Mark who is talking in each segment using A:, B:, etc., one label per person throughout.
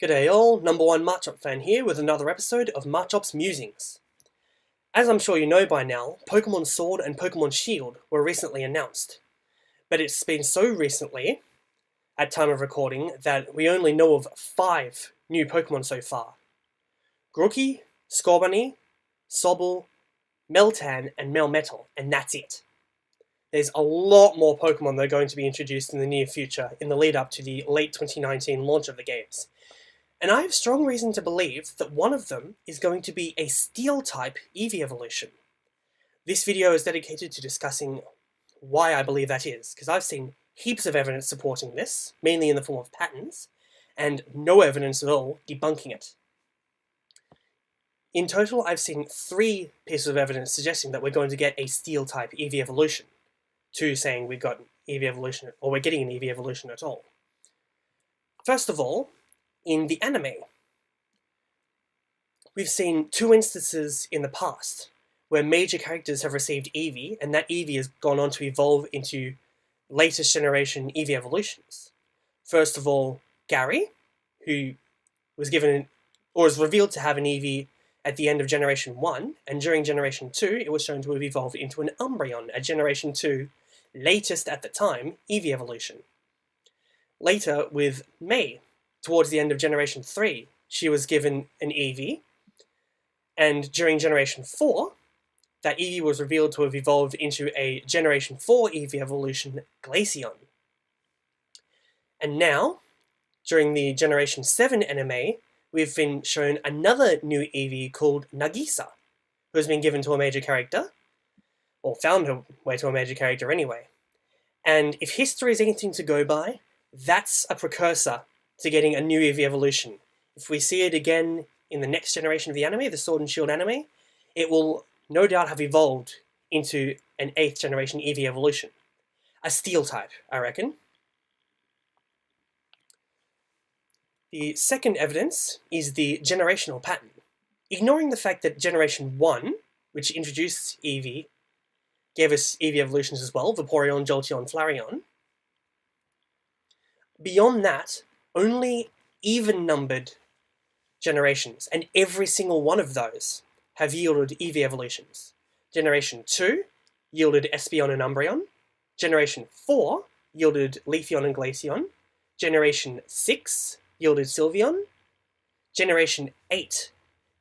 A: G'day all, number one Machop fan here with another episode of Machop's Musings. As I'm sure you know by now, Pokemon Sword and Pokemon Shield were recently announced. But it's been so recently, at time of recording, that we only know of 5 new Pokemon so far. Grookey, Scorbunny, Sobble, Meltan, and Melmetal, and that's it. There's a lot more Pokemon that are going to be introduced in the near future in the lead up to the late 2019 launch of the games. And I have strong reason to believe that one of them is going to be a Steel-type Eeveelution. This video is dedicated to discussing why I believe that is, because I've seen heaps of evidence supporting this, mainly in the form of patterns, and no evidence at all debunking it. In total, I've seen 3 pieces of evidence suggesting that we're going to get a Steel-type Eeveelution, 2 saying we've got Eeveelution, or we're getting an Eeveelution at all. First of all, in the anime, we've seen 2 instances in the past where major characters have received Eevee, and that Eevee has gone on to evolve into latest generation Eeveelutions. First of all, Gary, who was given, or is revealed to have an Eevee at the end of Generation 1, and during Generation 2, it was shown to have evolved into an Umbreon, a Generation 2, latest at the time, Eeveelution. Later, with May, towards the end of Generation 3, she was given an Eevee, and during Generation 4, that Eevee was revealed to have evolved into a Generation 4 Eeveelution, Glaceon. And now, during the Generation 7 anime, we've been shown another new Eevee called Nagisa, who has been given to a major character, or found her way to a major character anyway. And if history is anything to go by, that's a precursor to getting a new Eeveelution. If we see it again in the next generation of the anime, the Sword and Shield anime, it will no doubt have evolved into an 8th generation Eeveelution. A Steel type, I reckon. The second evidence is the generational pattern. Ignoring the fact that Generation 1, which introduced Eevee, gave us Eeveelutions as well, Vaporeon, Jolteon, Flareon. Beyond that, only even-numbered generations, and every single one of those have yielded Eeveelutions. Generation 2 yielded Espeon and Umbreon. Generation 4 yielded Leafeon and Glaceon. Generation 6 yielded Sylveon. Generation 8,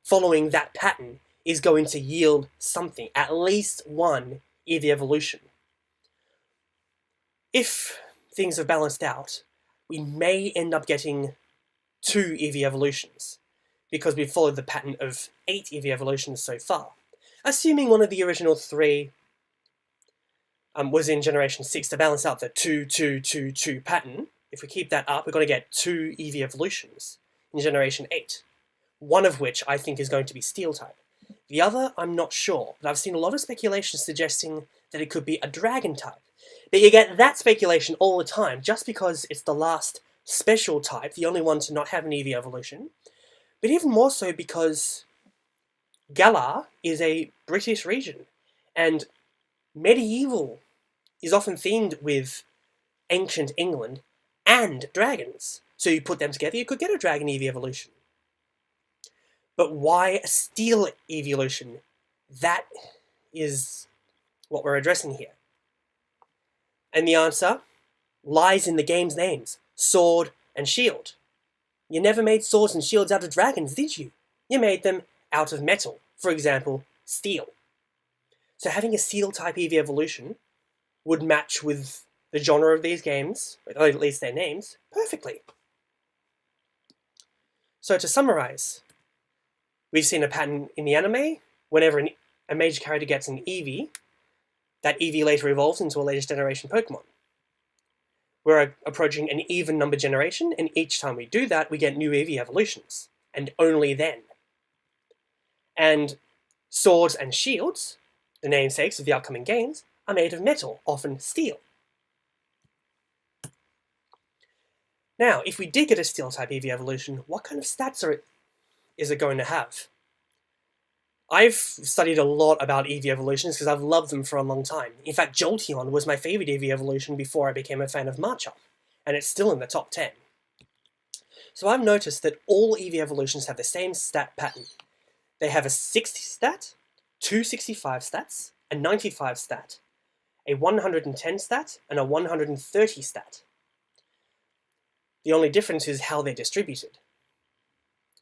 A: following that pattern, is going to yield something, at least one Eeveelution. If things have balanced out, we may end up getting 2 Eeveelutions, because we've followed the pattern of 8 Eeveelutions so far. Assuming one of the original 3 was in Generation 6 to balance out the 2-2-2-2 pattern, if we keep that up, we're going to get 2 Eeveelutions in Generation 8, one of which I think is going to be Steel-type. The other, I'm not sure, but I've seen a lot of speculation suggesting that it could be a Dragon-type. But you get that speculation all the time, just because it's the last special type, the only one to not have an Eeveelution, but even more so because Galar is a British region, and medieval is often themed with ancient England and dragons. So you put them together, you could get a Dragon Eeveelution. But why a Steel Eeveelution? That is what we're addressing here. And the answer lies in the game's names, Sword and Shield. You never made swords and shields out of dragons, did you? You made them out of metal, for example, steel. So having a Steel-type Eeveelution would match with the genre of these games, or at least their names, perfectly. So to summarize, we've seen a pattern in the anime. Whenever a major character gets an Eevee, that Eevee later evolves into a latest generation Pokemon. We're approaching an even number generation, and each time we do that, we get new Eeveelutions, and only then. And swords and shields, the namesakes of the upcoming games, are made of metal, often steel. Now, if we did get a Steel-type Eeveelution, what kind of stats is it going to have? I've studied a lot about Eeveelutions because I've loved them for a long time. In fact, Jolteon was my favourite Eeveelution before I became a fan of Machop, and it's still in the top 10. So I've noticed that all Eevee evolutions have the same stat pattern. They have a 60 stat, two 65 stats, a 95 stat, a 110 stat, and a 130 stat. The only difference is how they're distributed.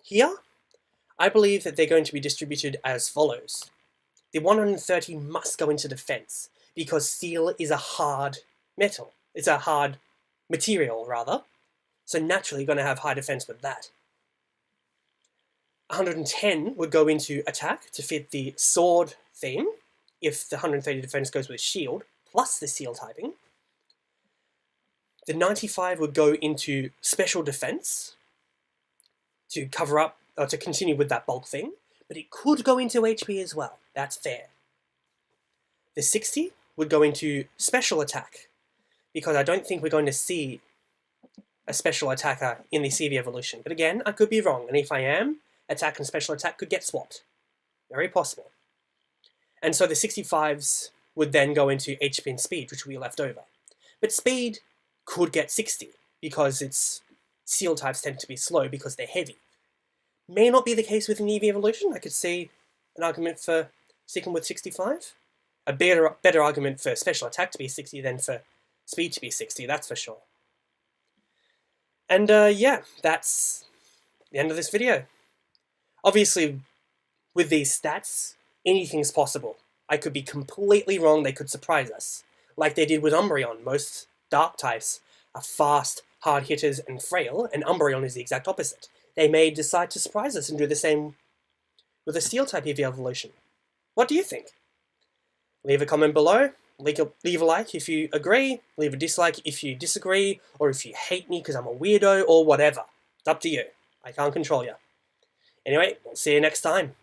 A: Here, I believe that they're going to be distributed as follows. The 130 must go into defense, because steel is a hard metal. It's a hard material, rather. So naturally, you're going to have high defense with that. 110 would go into attack to fit the sword theme, if the 130 defense goes with shield, plus the steel typing. The 95 would go into special defense to cover up, or to continue with that bulk thing, but it could go into HP as well. That's fair. The 60 would go into special attack, because I don't think we're going to see a special attacker in the Eevee evolution. But again, I could be wrong, and if I am, attack and special attack could get swapped. Very possible. And so the 65s would then go into HP and speed, which will be left over. But speed could get 60, because its steel types tend to be slow because they're heavy. May not be the case with an Eevee evolution. I could see an argument for sticking with 65. A better argument for special attack to be 60 than for speed to be 60, that's for sure. And yeah, that's the end of this video. Obviously, with these stats, anything's possible. I could be completely wrong, they could surprise us. Like they did with Umbreon. Most dark types are fast, hard hitters, and frail, and Umbreon is the exact opposite. They may decide to surprise us and do the same with a Steel-type Eevee evolution. What do you think? Leave a comment below, leave a like if you agree, leave a dislike if you disagree, or if you hate me because I'm a weirdo, or whatever. It's up to you. I can't control you. Anyway, we'll see you next time.